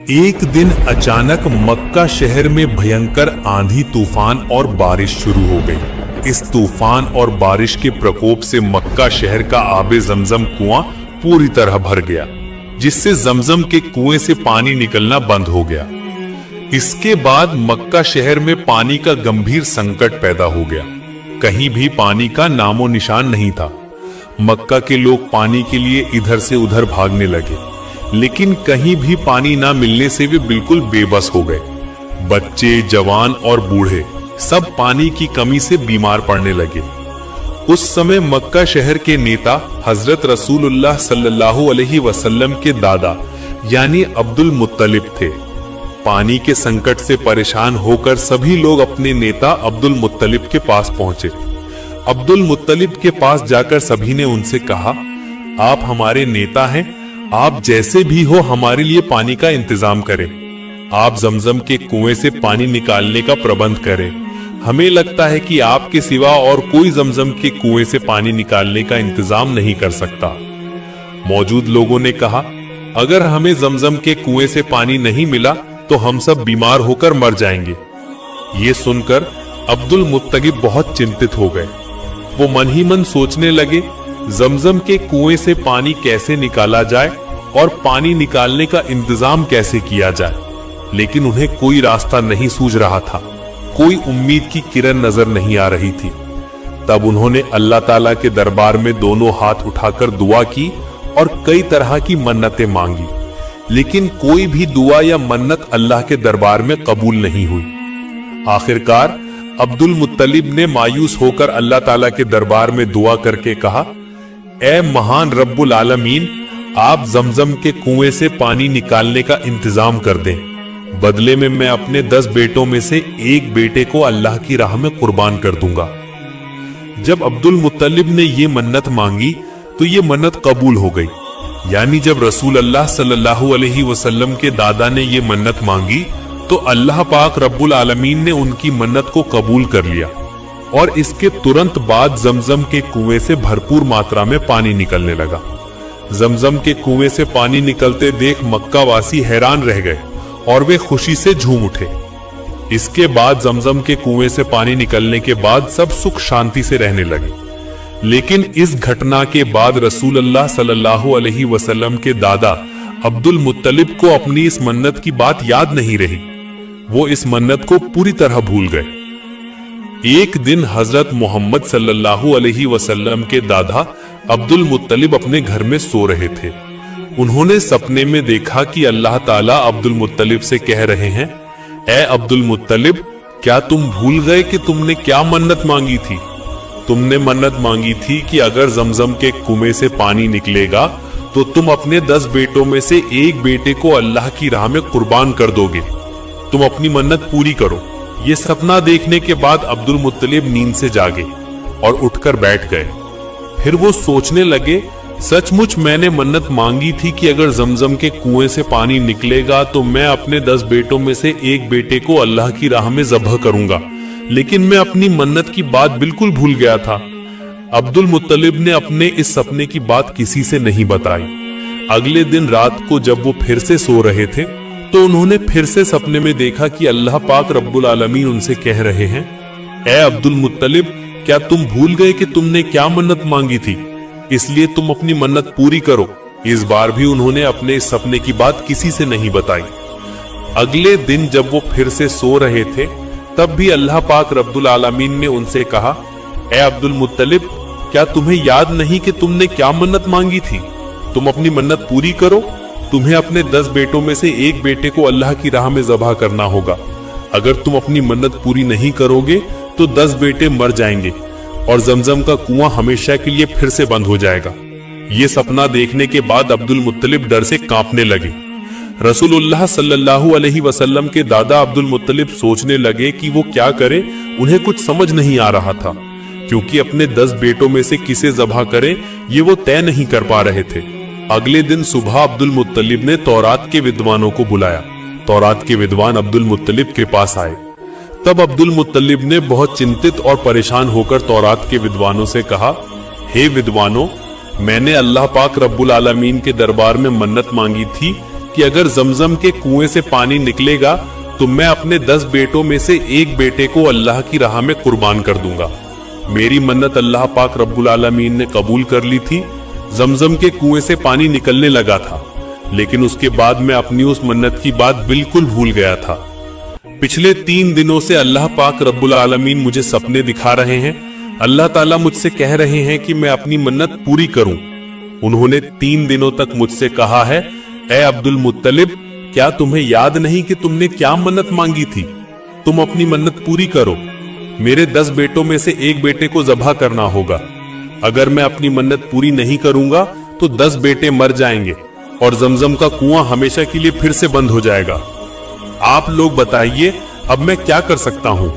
एक दिन अचानक मक्का शहर में भयंकर आंधी तूफान और बारिश शुरू हो गई। इस तूफान और बारिश के प्रकोप से मक्का शहर का आबे जमजम कुआं पूरी तरह भर गया, जिससे जमजम के कुएं से पानी निकलना बंद हो गया। इसके बाद मक्का शहर में पानी का गंभीर संकट पैदा हो गया। कहीं भी पानी का नामो निशान नहीं था। मक्का के लोग पानी के लिए इधर से उधर भागने लगे, लेकिन कहीं भी पानी ना मिलने से वे बिल्कुल बेबस हो गए। बच्चे, जवान और बूढ़े सब पानी की कमी से बीमार पड़ने लगे। उस समय मक्का शहर के नेता हजरत रसूलुल्लाह सल्लल्लाहु अलैहि वसल्लम के दादा यानी अब्दुल मुत्तलिब थे। पानी के संकट से परेशान होकर सभी लोग अपने नेता अब्दुल मुत्तलिब के पास पहुंचे। अब्दुल मुत्तलिब के पास जाकर सभी ने उनसे कहा, आप हमारे नेता हैं, आप जैसे भी हो हमारे लिए पानी का इंतजाम करें। आप जमजम के कुएं से पानी निकालने का प्रबंध करें। हमें लगता है कि आपके सिवा और कोई जमजम के कुएं से पानी निकालने का इंतजाम नहीं कर सकता। मौजूद लोगों ने कहा, अगर हमें जमजम के कुएं से पानी नहीं मिला तो हम सब बीमार होकर मर जाएंगे। ये सुनकर अब्दुल मुत्तलिब बहुत चिंतित हो गए। वो मन ही मन सोचने लगे, जमजम के कुएं से पानी कैसे निकाला जाए और पानी निकालने का इंतजाम कैसे किया जाए, लेकिन उन्हें कोई रास्ता नहीं सूझ रहा था। कोई उम्मीद की किरण नजर नहीं आ रही थी। तब उन्होंने अल्लाह ताला के दरबार में दोनों हाथ उठाकर दुआ की और कई तरह की मन्नतें मांगी, लेकिन कोई भी दुआ या मन्नत अल्लाह के दरबार में कबूल नहीं हुई। आखिरकार अब्दुल मुत्तलिब ने मायूस होकर अल्लाह ताला के दरबार में दुआ करके कहा, ऐ महान रब्बुल आलमीन, आप जमजम के कुएं से पानी निकालने का इंतजाम कर दें। बदले में मैं अपने 10 बेटों में से एक बेटे को अल्लाह की राह में कुर्बान कर दूंगा। जब अब्दुल मुत्तलिब ने ये मन्नत मांगी तो ये मन्नत कबूल हो गई। यानी जब रसूल अल्लाह सल्लल्लाहु अलैहि वसल्लम के दादा ने ये मन्नत मांगी तो अल्लाह पाक रब्बुल आलमीन ने उनकी मन्नत को कबूल कर लिया और इसके तुरंत बाद जमजम के कुएं से भरपूर मात्रा में पानी निकलने लगा। जमजम के कुएं से पानी निकलते देख मक्का वासी हैरान रह गए और वे खुशी से झूम उठे। इसके बाद जमजम के कुएं से पानी निकलने के बाद सब सुख शांति से रहने लगे। लेकिन इस घटना के बाद रसूल अल्लाह सल्लल्लाहु अलैहि वसल्लम के दादा अब्दुल मुत्तलिब को अपनी इस मन्नत की बात याद नहीं रही। वो इस मन्नत को पूरी तरह भूल गए। एक दिन हजरत मोहम्मद सल्लल्लाहु अलैहि वसल्लम के दादा अब्दुल मुत्तलिब अपने घर में सो रहे थे। उन्होंने सपने में देखा कि अल्लाह ताला अब्दुल मुत्तलिब से कह रहे हैं, ऐ अब्दुल मुत्तलिब, क्या तुम भूल गए कि तुमने क्या मन्नत मांगी थी? तुमने मन्नत मांगी थी कि अगर जमजम के कुएं से पानी निकलेगा तो तुम अपने 10 बेटों में से एक बेटे को अल्लाह की राह में कुर्बान कर दोगे। तुम अपनी मन्नत पूरी करो। ये सपना देखने के बाद अब्दुल मुत्तलिब नींद से जागे और उठकर बैठ गए। फिर वो सोचने लगे, सचमुच मैंने मन्नत मांगी थी कि अगर जमजम के कुएं से पानी निकलेगा तो मैं अपने 10 बेटों में से एक बेटे को अल्लाह की राह में ज़ब्ह करूंगा, लेकिन मैं अपनी मन्नत की बात बिल्कुल भूल गया था। अब्दुल मुत्तलिब ने अपने इस सपने की बात किसी से नहीं बताई। अगले दिन रात को जब वो फिर से सो रहे थे तो उन्होंने फिर से सपने में देखा कि अल्लाह पाक रब्बुल आलमीन उनसे कह रहे हैं, ऐ अब्दुल मुत्तलिब, क्या तुम भूल गए कि तुमने क्या मन्नत मांगी थी? इसलिए तुम अपनी मन्नत पूरी करो। इस बार भी उन्होंने अपने इस सपने की बात किसी से नहीं बताई। अगले दिन जब वो फिर से सो रहे थे तब भी अल्लाह पाक रब्बुल आलमीन ने उनसे कहा, ऐ अब्दुल मुत्तलिब, क्या तुम्हें याद नहीं कि तुमने क्या मन्नत मांगी थी? तुम अपनी मन्नत पूरी करो। तुम्हें अपने 10 बेटों में से एक बेटे को अल्लाह की राह में ज़ब्ह करना होगा। अगर तुम अपनी मन्नत पूरी नहीं करोगे तो 10 बेटे मर जाएंगे और जमजम का कुआं हमेशा के लिए फिर से बंद हो जाएगा। ये सपना देखने के बाद अब्दुल मुत्तलिब डर से कांपने लगे। रसूलुल्लाह सल्लल्लाहु अलैहि वसल्लम के दादा अब्दुल मुत्तलिब सोचने लगे कि वो क्या करे। उन्हें कुछ समझ नहीं आ रहा था, क्योंकि अपने 10 बेटों में से किसे ज़ब्ह करें ये वो तय नहीं कर पा रहे थे। अगले दिन सुबह अब्दुल मुत्तलिब ने तौरात के विद्वानों को बुलाया। तौरात के विद्वान अब्दुल मुत्तलिब के पास आए। तब अब्दुल मुत्तलिब ने बहुत चिंतित और परेशान होकर तौरात के विद्वानों से कहा, हे विद्वानों, मैंने अल्लाह पाक रब्बुल आलमीन के दरबार में मन्नत मांगी थी कि अगर जमजम के कुएं से पानी निकलेगा तो मैं अपने 10 बेटों में से एक बेटे को अल्लाह की राह में कुर्बान कर दूंगा। मेरी मन्नत अल्लाह पाक रब्बुल आलमीन ने कबूल कर ली थी। जमजम के कुएं से पानी निकलने लगा था, लेकिन उसके बाद मैं अपनी उस मन्नत की बात बिल्कुल भूल गया था। पिछले 3 दिनों से अल्लाह पाक रब्बुल आलमीन मुझे सपने दिखा रहे हैं। अल्लाह ताला मुझसे कह रहे हैं कि मैं अपनी मन्नत पूरी करूं। उन्होंने 3 दिनों तक मुझसे कहा है, ए अब्दुल मुत्तलिब, क्या तुम्हें याद नहीं कि तुमने क्या मन्नत मांगी थी? तुम अपनी मन्नत पूरी करो। मेरे 10 बेटों में से एक बेटे को ज़बह करना होगा। अगर मैं अपनी मन्नत पूरी नहीं करूंगा तो 10 बेटे मर जाएंगे और जमजम का कुआं हमेशा के लिए फिर से बंद हो जाएगा। आप लोग बताइए, अब मैं क्या कर सकता हूँ?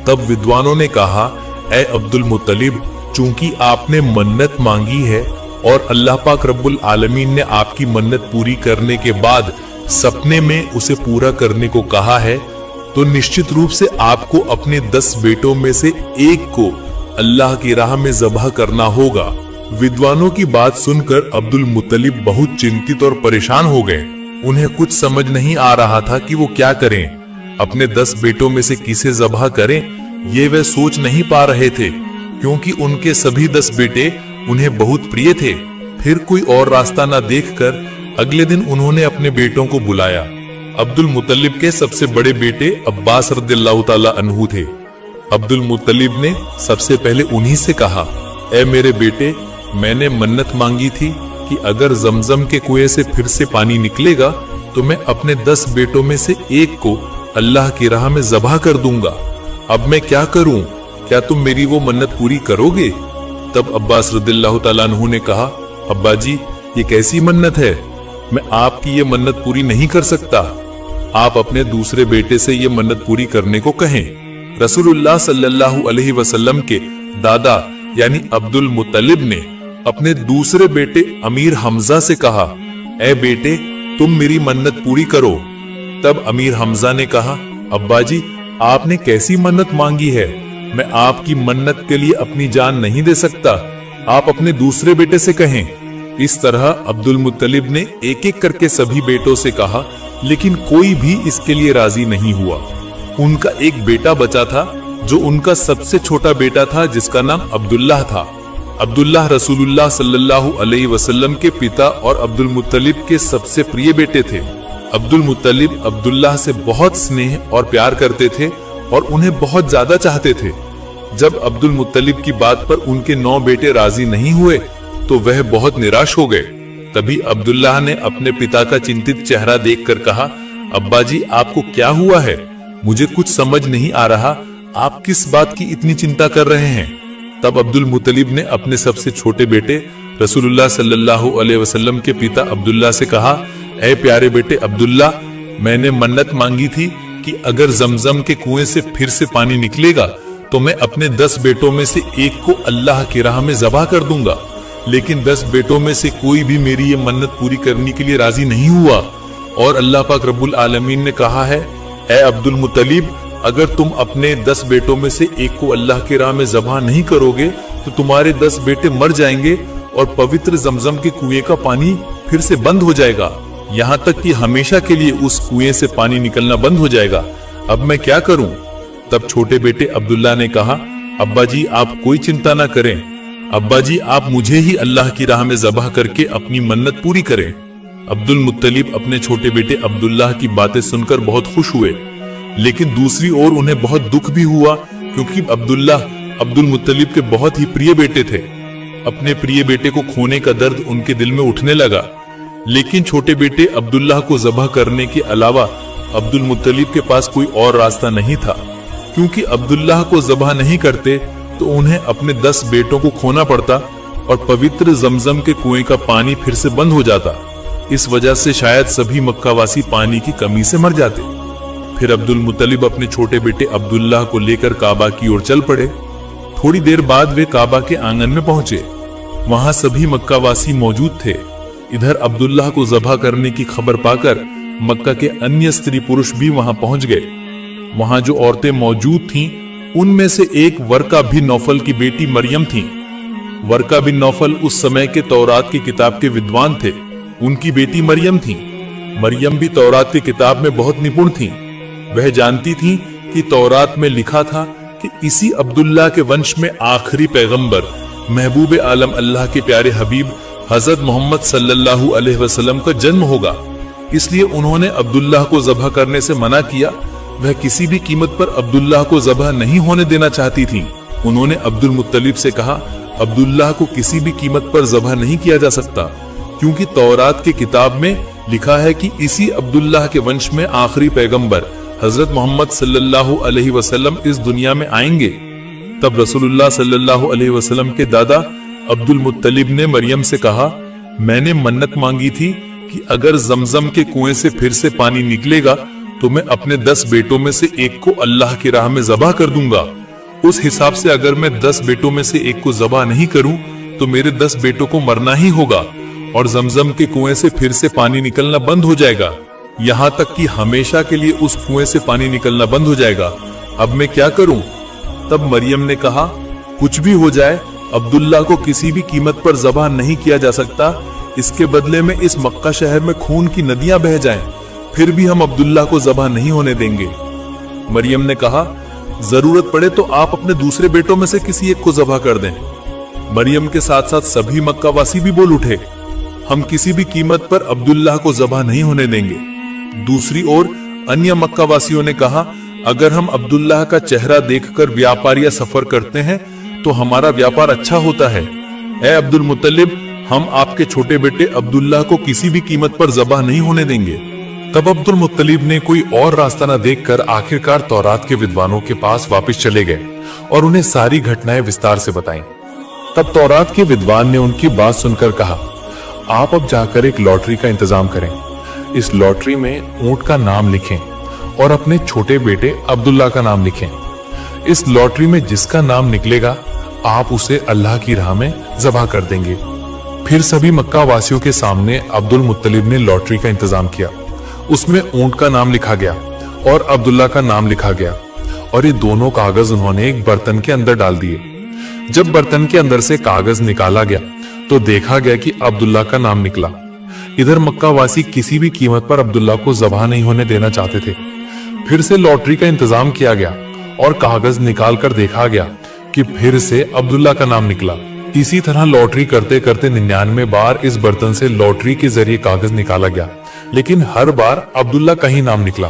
तब विद्वानों ने कहा, ए अब्दुल मुत्तलिब, चूंकि आपने मन्नत मांगी है और अल्लाह पाक रब्बुल आलमीन ने आपकी मन्नत पूरी करने के बाद सपने में उसे पूरा करने को कहा है, तो निश्चित रूप से आपको अपने 10 बेटों में से एक को अल्लाह की राह में ज़बह करना होगा। विद्वानों की बात सुनकर अब्दुल मुत्तलिब बहुत चिंतित और परेशान हो गए। उन्हें कुछ समझ नहीं आ रहा था कि वो क्या करें। अपने 10 बेटों में से किसे ज़बह करें, ये वे सोच नहीं पा रहे थे, क्योंकि उनके सभी 10 बेटे उन्हें बहुत प्रिय थे। फिर कोई और रास्ता न देखकर अगले दिन उन्होंने अपने बेटों को बुलाया। अब्दुल मुत्तलिब के सबसे बड़े बेटे अब्बास रदियल्लाहु ताला अन्हु थे। अब्दुल मुत्तलिब ने सबसे पहले उन्हीं से कहा, ए मेरे बेटे, मैंने मन्नत मांगी थी कि अगर जमजम के कुएं से फिर से पानी निकलेगा तो मैं अपने 10 बेटों में से एक को अल्लाह की राह में ज़बह कर दूंगा। अब मैं क्या करूं? क्या तुम मेरी वो मन्नत पूरी करोगे? तब अब्बास रदियल्लाहु ताला अन्हु ने कहा, अब्बा जी, ये कैसी मन्नत है? मैं आपकी ये मन्नत पूरी नहीं कर सकता। आप अपने दूसरे बेटे से ये मन्नत पूरी करने को कहें। रसूलुल्लाह सल्लल्लाहु अलैहि वसल्लम के दादा यानी अब्दुल मुत्तलिब ने अपने दूसरे बेटे अमीर हमजा से कहा, ए बेटे, तुम मेरी मन्नत पूरी करो। तब अमीर हमजा ने कहा, अब्बा जी, आपने कैसी मन्नत मांगी है? मैं आपकी मन्नत के लिए अपनी जान नहीं दे सकता। आप अपने दूसरे बेटे से कहें। इस तरह अब्दुल मुत्तलिब ने एक एक करके सभी बेटों से कहा, लेकिन कोई भी इसके लिए राजी नहीं हुआ। उनका एक बेटा बचा था, जो उनका सबसे छोटा बेटा था, जिसका नाम अब्दुल्लाह था। अब्दुल्लाह रसूलुल्लाह सल्लल्लाहु अलैहि वसल्लम के पिता और अब्दुल मुत्तलिब के सबसे प्रिय बेटे थे। अब्दुल मुत्तलिब अब्दुल्लाह से बहुत स्नेह और प्यार करते थे और उन्हें बहुत ज्यादा चाहते थे। जब अब्दुल मुत्तलिब की बात पर उनके 9 बेटे राजी नहीं हुए तो वह बहुत निराश हो गए। तभी अब्दुल्लाह ने अपने पिता का चिंतित चेहरा देखकर कहा, अब्बा जी, आपको क्या हुआ है? मुझे कुछ समझ नहीं आ रहा। आप किस बात की इतनी चिंता कर रहे हैं? तब अब्दुल मुत्तलिब ने अपने सबसे छोटे बेटे रसूलुल्लाह सल्लल्लाहु अलैहि वसल्लम के पिता अब्दुल्लाह से कहा, ऐ प्यारे बेटे अब्दुल्लाह, मैंने मन्नत मांगी थी कि अगर जमजम के कुएं से फिर से पानी निकलेगा तो मैं अपने 10 बेटों में से एक को अल्लाह की राह में ज़बह कर दूंगा। लेकिन 10 बेटों में से कोई भी मेरी ये मन्नत पूरी करने के लिए राजी नहीं हुआ। और अल्लाह पाक रब्बुल आलमीन ने कहा है, ऐ अब्दुल मुत्तलिब, अगर तुम अपने 10 बेटों में से एक को अल्लाह की राह में ज़बह नहीं करोगे तो तुम्हारे 10 बेटे मर जाएंगे और पवित्र जमजम के कुएं का पानी फिर से बंद हो जाएगा, यहाँ तक कि हमेशा के लिए उस कुएं से पानी निकलना बंद हो जाएगा। अब मैं क्या करूं? तब छोटे बेटे अब्दुल्ला ने कहा, अब्बा जी, आप कोई चिंता ना करें। अब्बा जी, आप मुझे ही अल्लाह की राह में ज़बह करके अपनी मन्नत पूरी करें। अब्दुल मुत्तलिब अपने छोटे बेटे अब्दुल्लाह की बातें सुनकर बहुत खुश हुए, लेकिन दूसरी ओर उन्हें बहुत दुख भी हुआ, क्योंकि अब्दुल्लाह अब्दुल मुत्तलिब के बहुत ही प्रिय बेटे थे। अपने प्रिय बेटे को खोने का दर्द उनके दिल में उठने लगा। लेकिन छोटे बेटे अब्दुल्लाह को ज़बह करने के अलावा अब्दुल मुत्तलिब के पास कोई और रास्ता नहीं था, क्योंकि अब्दुल्लाह को ज़बह नहीं करते तो उन्हें अपने 10 बेटों को खोना पड़ता और पवित्र जमजम के कुएं का पानी फिर से बंद हो जाता। इस वजह से शायद सभी मक्कावासी पानी की कमी से मर जाते। फिर अब्दुल मुत्तलिब अपने छोटे बेटे अब्दुल्लाह को लेकर काबा की ओर चल पड़े। थोड़ी देर बाद वे काबा के आंगन में पहुंचे। वहां सभी मक्कावासी मौजूद थे। इधर अब्दुल्लाह को ज़बह करने की खबर पाकर मक्का के अन्य स्त्री पुरुष भी वहां पहुंच गए। वहां जो औरतें मौजूद थीं, उनमें से एक वर्का बिन नौफल की बेटी मरियम थी। वर्का बिन नौफल उस समय के तौरात की किताब के विद्वान थे। उनकी बेटी मरियम थी। मरियम भी तौरात की किताब में बहुत निपुण थी। वह जानती थी कि तौरात में लिखा था कि इसी अब्दुल्ला के वंश में आखिरी पैगंबर महबूब आलम अल्लाह के प्यारे हबीब हजरत मोहम्मद सल्लल्लाहु अलैहि वसल्लम का जन्म होगा। इसलिए उन्होंने अब्दुल्ला को ज़बह करने से मना किया। वह किसी भी कीमत पर अब्दुल्ला को ज़बह नहीं होने देना चाहती थी। उन्होंने अब्दुल मुत्तलिब से कहा, अब्दुल्ला को किसी भी कीमत पर ज़बह नहीं किया जा सकता, क्योंकि तौरात की किताब में लिखा है कि इसी अब्दुल्ला के वंश में आखिरी पैगंबर हजरत मोहम्मद सल्लल्लाहु अलैहि वसल्लम इस दुनिया में आएंगे। तब रसूलुल्लाह सल्लल्लाहु अलैहि वसल्लम के दादा अब्दुल मुत्तलिब ने मरियम से कहा, मैंने मन्नत मांगी थी कि अगर जमजम के कुएं से फिर से पानी निकलेगा तो मैं अपने 10 बेटों में से एक को अल्लाह की राह में ज़बह कर दूंगा। उस हिसाब से अगर मैं 10 बेटों में से एक को ज़बह नहीं करूं तो मेरे 10 बेटों को मरना ही होगा और जमजम के कुएं से फिर से पानी निकलना बंद हो जाएगा, यहाँ तक कि हमेशा के लिए उस कुएं से पानी निकलना बंद हो जाएगा। अब मैं क्या करूं? तब मरियम ने कहा, कुछ भी हो जाए, अब्दुल्ला को किसी भी कीमत पर ज़बह नहीं किया जा सकता। इसके बदले में इस मक्का शहर में खून की नदियां बह जाएं, फिर भी हम अब्दुल्ला को ज़बह नहीं होने देंगे। मरियम ने कहा, जरूरत पड़े तो आप अपने दूसरे बेटों में से किसी एक को ज़बह कर दें। मरियम के साथ साथ सभी मक्का वासी भी बोल उठे, हम किसी भी कीमत पर अब्दुल्ला को ज़बह नहीं होने देंगे। दूसरी ओर अन्य मक्का वासियों ने कहा, अगर हम अब्दुल्ला का चेहरा देखकर व्यापार या सफर करते हैं तो हमारा व्यापार अच्छा होता है। ऐ अब्दुल मुत्तलिब, हम आपके छोटे बेटे अब्दुल्ला को किसी भी कीमत पर ज़बह नहीं होने देंगे। तब अब्दुल मुत्तलिब ने कोई और रास्ता न देखकर आखिरकार तौरात के विद्वानों के पास वापस चले गए और उन्हें सारी घटनाएं विस्तार से बताईं। तब तौरात के विद्वान ने उनकी बात सुनकर कहा, आप अब जाकर एक लॉटरी का इंतजाम करें। इस लॉटरी में ऊंट का नाम लिखें और अपने छोटे बेटे अब्दुल्ला का नाम लिखें। इस लॉटरी में जिसका नाम निकलेगा आप उसे अल्लाह की राह में ज़बह कर देंगे। फिर सभी मक्का वासियों के सामने अब्दुल मुत्तलिब ने लॉटरी का इंतजाम किया। उसमें ऊंट का नाम लिखा गया और अब्दुल्ला का नाम लिखा गया और ये दोनों कागज उन्होंने एक बर्तन के अंदर डाल दिए। जब बर्तन के अंदर से कागज निकाला गया तो देखा गया कि अब्दुल्ला का नाम निकला। इधर मक्का वासी किसी भी कीमत पर अब्दुल्ला को ज़बह नहीं होने देना चाहते थे। फिर से लॉटरी का इंतजाम किया गया और कागज निकाल कर देखा गया कि फिर से अब्दुल्ला का नाम निकला। इसी तरह लॉटरी करते करते 99 बार इस बर्तन से लॉटरी के जरिए कागज निकाला गया, लेकिन हर बार अब्दुल्ला का ही नाम निकला।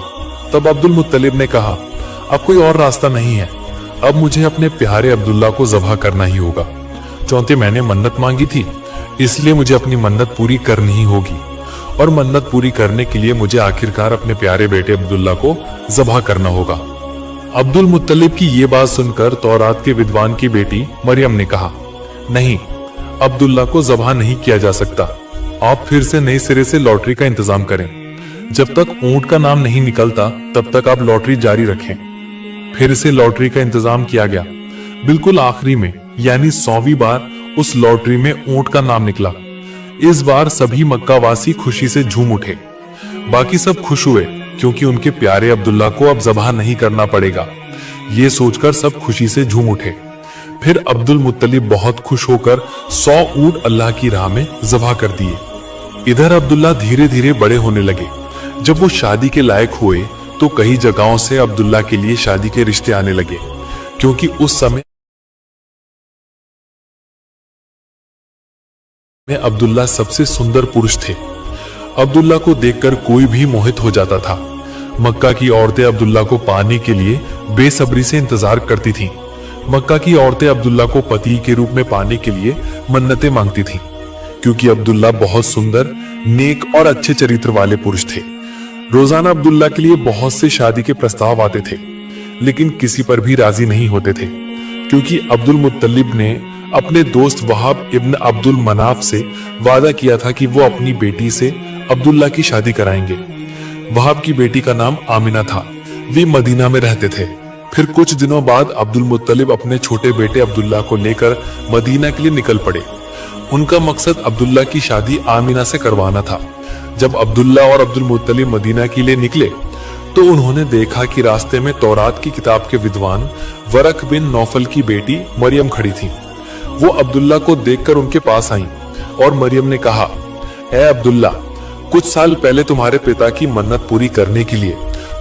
तब अब्दुल मुत्तलिब ने कहा, अब कोई और रास्ता नहीं है, अब मुझे अपने प्यारे अब्दुल्ला को ज़बह करना ही होगा। चूंकि मैंने मन्नत मांगी थी, इसलिए मुझे अपनी मन्नत पूरी करनी ही होगी और मन्नत पूरी करने के लिए मुझे आखिरकार अपने प्यारे बेटे अब्दुल्ला को ज़बह करना होगा। अब्दुल मुत्तलिब की ये बात सुनकर तौरात के विद्वान की बेटी मरियम ने कहा, नहीं, अब्दुल्ला को ज़बह नहीं किया जा सकता। आप फिर से नए सिरे से लॉटरी का इंतजाम करें। जब तक ऊंट का नाम नहीं निकलता तब तक आप लॉटरी जारी रखें। फिर से लॉटरी का इंतजाम किया गया। बिल्कुल आखिरी में यानी 100वीं बार उस लॉटरी में ऊंट का नाम निकला। इस बार सभी मक्का वासी खुशी से झूम उठे। बाकी सब खुश हुए क्योंकि उनके प्यारे अब्दुल्ला को अब ज़बह नहीं करना पड़ेगा। ये सोचकर सब खुशी से झूम उठे। फिर अब्दुल मुत्तलिब बहुत खुश होकर 100 ऊंट अल्लाह की राह में ज़बह कर दिए। इधर अब्दुल्ला धीरे धीरे बड़े होने लगे। जब वो शादी के लायक हुए तो कई जगहों से अब्दुल्ला के लिए शादी के रिश्ते आने लगे, क्योंकि उस समय में अब्दुल्ला सबसे सुंदर पुरुष थे। अब्दुल्ला को देखकर कोई भी मोहित हो जाता था। मक्का की औरतें अब्दुल्ला को पाने के लिए बेसब्री से इंतजार करती थीं। मक्का की औरतें अब्दुल्ला को पति के रूप में पाने के लिए मन्नतें मांगती थीं, क्योंकि अब्दुल्ला बहुत सुंदर, नेक और अच्छे चरित्र वाले पुरुष थे। रोजाना अब्दुल्ला के लिए बहुत से शादी के प्रस्ताव आते थे, लेकिन किसी पर भी राजी नहीं होते थे, क्योंकि अब्दुल मुत्तलिब ने अपने दोस्त वहाब इब्न अब्दुल मनाफ से वादा किया था कि वो अपनी बेटी से अब्दुल्ला की शादी कराएंगे। वहाब की बेटी का नाम आमिना था। वे मदीना में रहते थे। फिर कुछ दिनों बाद अब्दुल मुत्तलिब अपने छोटे बेटे अब्दुल्ला को लेकर मदीना के लिए निकल पड़े। उनका मकसद अब्दुल्ला की शादी आमिना से करवाना था। जब अब्दुल्ला और अब्दुल मुत्तलिब मदीना के लिए निकले तो उन्होंने देखा कि रास्ते में तौरात की किताब के विद्वान वरक बिन नौफल की बेटी मरियम खड़ी थी। वो अब्दुल्ला को देखकर उनके पास आईं और मरियम ने कहा, ऐ अब्दुल्ला, कुछ साल पहले तुम्हारे पिता की मन्नत पूरी करने के लिए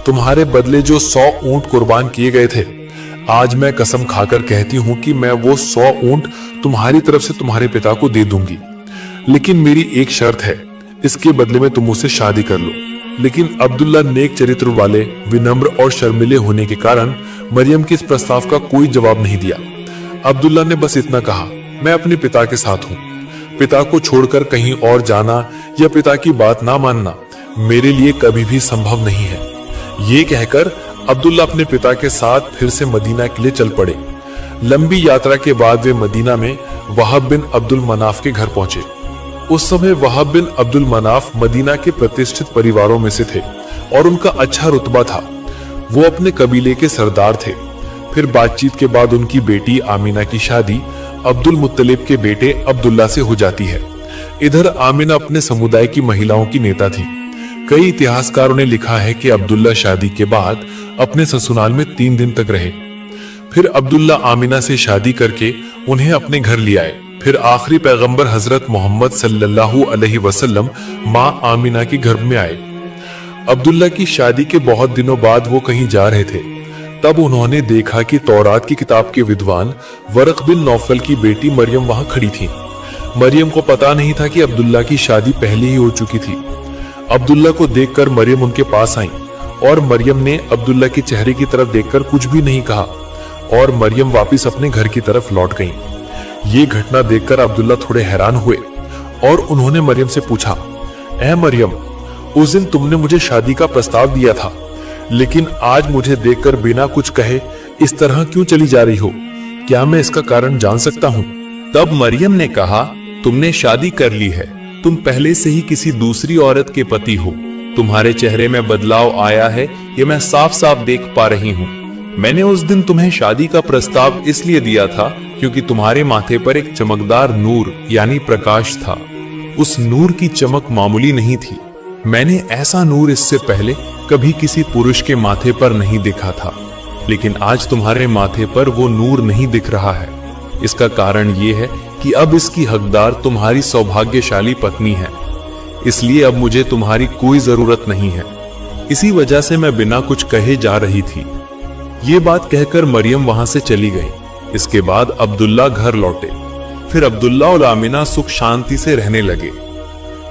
तुम्हारे बदले जो 100 ऊंट कुर्बान किए गए थे, आज मैं कसम खाकर कहती हूँ कि मैं वो 100 ऊंट तुम्हारी तरफ से तुम्हारे पिता को दे दूंगी। लेकिन मेरी एक शर्त है, इसके बदले में तुम मुझसे शादी कर लो। लेकिन अब्दुल्ला नेक चरित्र वाले, विनम्र और शर्मिले होने के कारण मरियम के इस प्रस्ताव का कोई जवाब नहीं दिया। अब्दुल्ला ने बस इतना कहा, मैं अपने पिता के साथ हूँ। पिता को छोड़कर कहीं और जाना या पिता की बात ना मानना मेरे लिए कभी भी संभव नहीं है। ये कहकर अब्दुल्ला अपने पिता के साथ फिर से मदीना के लिए चल पड़े। लंबी यात्रा के बाद वे मदीना में वहाब बिन अब्दुल मनाफ के घर पहुंचे। उस समय वहाब बिन अब्दुल मनाफ मदीना के प्रतिष्ठित परिवारों में से थे और उनका अच्छा रुतबा था। वो अपने कबीले के सरदार थे। फिर बातचीत के बाद उनकी बेटी आमिना की शादी अब्दुल मुत्तलिब के बेटे अब्दुल्ला से हो जाती है। इधर आमिना अपने समुदाय की महिलाओं की नेता थी। कई इतिहासकारों ने लिखा है कि अब्दुल्ला शादी के बाद अपने ससुराल में 3 दिन तक रहे। फिर अब्दुल्ला आमिना से शादी करके उन्हें अपने घर ले आए। फिर आखिरी पैगंबर हजरत मोहम्मद सल्लल्लाहु अलैहि वसल्लम माँ आमिना के घर में आए। अब्दुल्ला की शादी के बहुत दिनों बाद वो कहीं जा रहे थे। तब उन्होंने देखा कि तौरात की किताब के विद्वान वरक बिन नौफल की बेटी मरियम वहां खड़ी थी। मरियम को पता नहीं था कि अब्दुल्ला की शादी पहले ही हो चुकी थी। अब्दुल्ला को देखकर मरियम उनके पास आई और मरियम ने अब्दुल्ला के चेहरे की तरफ देखकर कुछ भी नहीं कहा और मरियम वापस अपने घर की तरफ लौट गईं। ये घटना देखकर अब्दुल्ला थोड़े हैरान हुए और उन्होंने मरियम से पूछा, ऐ मरियम, उस दिन तुमने मुझे शादी का प्रस्ताव दिया था, लेकिन आज मुझे देखकर बिना कुछ कहे इस तरह क्यों चली जा रही हो? क्या मैं इसका कारण जान सकता हूँ? तब मरियम ने कहा, तुमने शादी कर ली है, तुम पहले से ही किसी दूसरी औरत के पति हो। तुम्हारे चेहरे में बदलाव आया है, ये मैं साफ साफ देख पा रही हूँ। मैंने उस दिन तुम्हें शादी का प्रस्ताव इसलिए दिया था क्योंकि तुम्हारे माथे पर एक चमकदार नूर यानी प्रकाश था। उस नूर की चमक मामूली नहीं थी। मैंने ऐसा नूर इससे पहले कभी किसी पुरुष के माथे पर नहीं देखा था, लेकिन आज तुम्हारे माथे पर वो नूर नहीं दिख रहा है। इसका कारण ये है कि अब इसकी हकदार तुम्हारी सौभाग्यशाली पत्नी है, इसलिए अब मुझे तुम्हारी कोई जरूरत नहीं है। इसी वजह से मैं बिना कुछ कहे जा रही थी। ये बात कहकर मरियम वहां से चली गई। इसके बाद अब्दुल्ला घर लौटे। फिर अब्दुल्ला और आमिना सुख शांति से रहने लगे।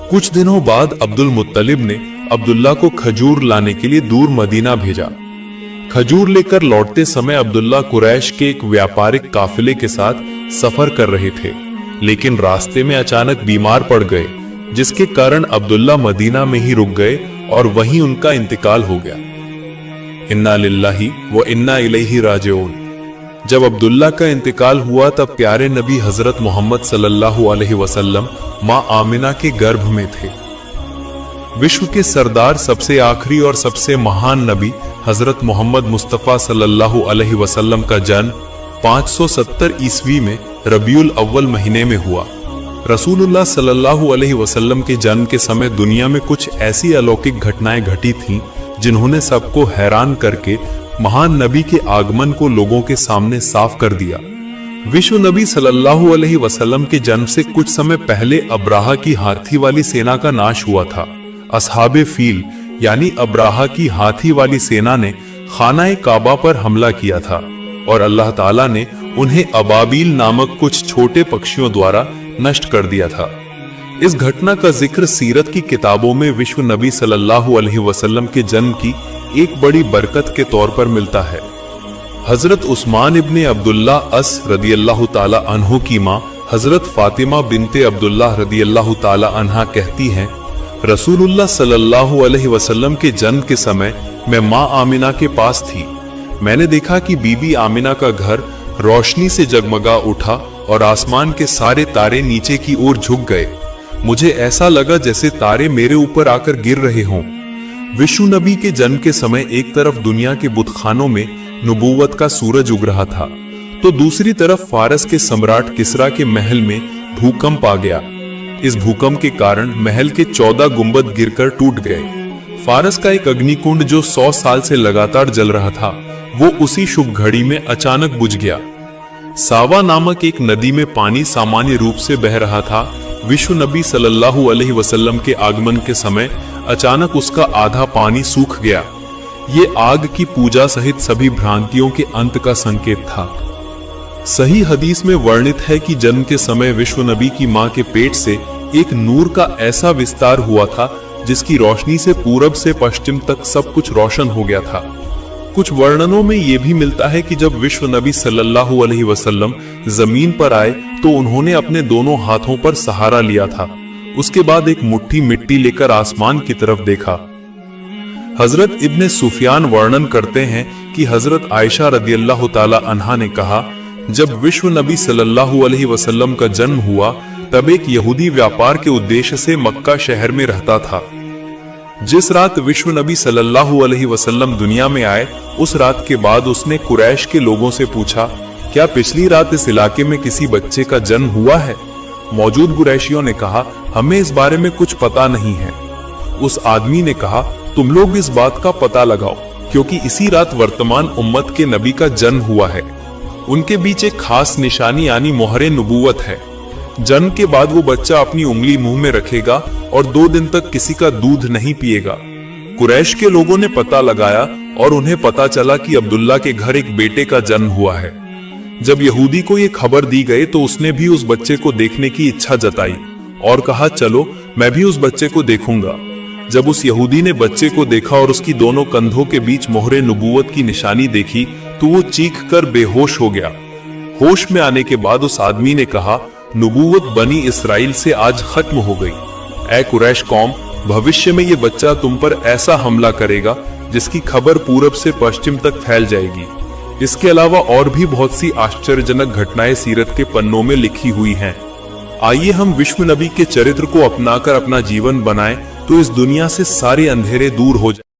कुछ दिनों बाद अब्दुल मुत्तलिब ने अब्दुल्ला को खजूर लाने के लिए दूर मदीना भेजा। खजूर लेकर लौटते समय अब्दुल्ला कुरैश के एक व्यापारिक काफिले के साथ सफर कर रहे थे, लेकिन रास्ते में अचानक बीमार पड़ गए, जिसके कारण अब्दुल्ला मदीना में ही रुक गए और वहीं उनका इंतकाल हो गया। इन्ना लिल्लाही व इन्ना इलैहि राजिऊन। जब अब्दुल्ला का इंतकाल हुआ तब प्यारे नबी हजरत मोहम्मद सल्लल्लाहु अलैहि वसल्लम माँ आमिना के गर्भ में थे। विश्व के सरदार, सबसे आखिरी और सबसे महान नबी हजरत मोहम्मद मुस्तफ़ा सल्लल्लाहु अलैहि वसल्लम का जन्म 570 ईस्वी में रबीउल अव्वल महीने में हुआ। रसूलुल्लाह सल्लल्लाहु अलैहि वसल्लम के जन्म के समय दुनिया में कुछ ऐसी अलौकिक घटनाएं घटी थीं जिन्होंने सबको हैरान करके महान नबी के आगमन को लोगों के सामने साफ कर दिया। विश्व नबी सल्लल्लाहु अलैहि वसल्लम के जन्म से कुछ समय पहले अब्राहा की हाथी वाली सेना का नाश हुआ था। असहाबे फील यानी अब्राहा की हाथी वाली सेना ने खाना काबा पर हमला किया था और अल्लाह ताला ने उन्हें अबाबील नामक कुछ छोटे पक्षियों द्वारा नष्ट कर दिया था। इस घटना का जिक्र सीरत की किताबों में विश्व नबी सल्लल्लाहु अलैहि वसल्लम के जन्म की एक बड़ी बरकत के तौर पर मिलता है। हजरत उस्मान इब्ने अब्दुल्ला अस रदियल्लाहु ताला अन्हु की माँ हजरत फातिमा बिनते अब्दुल्ला रदियल्लाहु ताला अन्हा कहती हैं, रसूलुल्लाह सल्लल्लाहु अलैहि वसल्लम के जन्म के समय मैं माँ आमिना के पास थी। मैंने देखा कि बीबी आमिना का घर रोशनी से जगमगा उठा और आसमान के सारे तारे नीचे की ओर झुक गए। मुझे ऐसा लगा जैसे तारे मेरे ऊपर आकर गिर रहे हों। विश्व नबी के जन्म के समय एक तरफ दुनिया के बुतखानों में नबूवत का सूरज उग रहा था, तो दूसरी तरफ फारस के सम्राट किसरा के महल में भूकंप आ गया। इस भूकंप के कारण महल के 14 गुंबद गिरकर टूट गए। फारस का एक अग्निकुंड जो 100 साल से लगातार जल रहा था, वो उसी शुभ घड़ी में अचानक बुझ गया। सावा नामक एक नदी में पानी सामान्य रूप से बह रहा था, विश्व नबी सल्लल्लाहु अलैहि वसल्लम के आगमन के समय अचानक उसका आधा पानी सूख गया। ये आग की पूजा सहित सभी भ्रांतियों के अंत का संकेत था। सही हदीस में वर्णित है कि जन्म के समय विश्व नबी की मां के पेट से एक नूर का ऐसा विस्तार हुआ था जिसकी रोशनी से पूरब से पश्चिम तक सब कुछ रोशन हो गया था। कुछ वर्णनों में यह भी मिलता है कि जब विश्व नबी सल्लल्लाहु अलैहि वसल्लम जमीन पर आए तो उन्होंने अपने दोनों हाथों पर सहारा लिया था। उसके बाद एक मुट्ठी मिट्टी लेकर आसमान की तरफ देखा। हजरत इब्ने सुफियान वर्णन करते हैं कि हजरत आयशा रदियल्लाहु ताला अन्हा ने कहा, जब विश्व नबी सल्लल्लाहु अलैहि वसल्लम का जन्म हुआ तब एक यहूदी व्यापार के उद्देश्य से मक्का शहर में रहता था। जिस रात विश्व नबी सल्लल्लाहु अलैहि वसल्लम दुनिया में आए उस रात के बाद उसने कुरैश के लोगों से पूछा, क्या पिछली रात इस इलाके में किसी बच्चे का जन्म हुआ है? मौजूद कुरैशियों ने कहा, हमें इस बारे में कुछ पता नहीं है। उस आदमी ने कहा, तुम लोग इस बात का पता लगाओ क्योंकि इसी रात वर्तमान उम्मत के नबी का जन्म हुआ है। उनके बीच एक खास निशानी यानी मोहरे नबूवत है। जन्म के बाद वो बच्चा अपनी उंगली मुंह में रखेगा और 2 दिन तक किसी का दूध नहीं पिएगा। कुरैश के लोगों ने पता लगाया और उन्हें पता चला कि अब्दुल्ला के घर एक बेटे का जन्म हुआ है। जब यहूदी को ये खबर दी गई तो उसने भी उस बच्चे को देखने की इच्छा जताई और कहा, चलो मैं भी उस बच्चे को देखूंगा। जब उस यहूदी ने बच्चे को देखा और उसकी दोनों कंधों के बीच मोहरे नबूवत की निशानी देखी तो वो चीख कर बेहोश हो गया। होश में आने के बाद उस आदमी ने कहा, नबूवत बनी इसराइल से आज खत्म हो गई। ऐ कुरैश कौम, भविष्य में ये बच्चा तुम पर ऐसा हमला करेगा जिसकी खबर पूरब से पश्चिम तक फैल जाएगी। इसके अलावा और भी बहुत सी आश्चर्यजनक घटनाएं सीरत के पन्नों में लिखी हुई हैं। आइए हम विश्व नबी के चरित्र को अपनाकर अपना जीवन बनाएं तो इस दुनिया से सारे अंधेरे दूर हो जाए।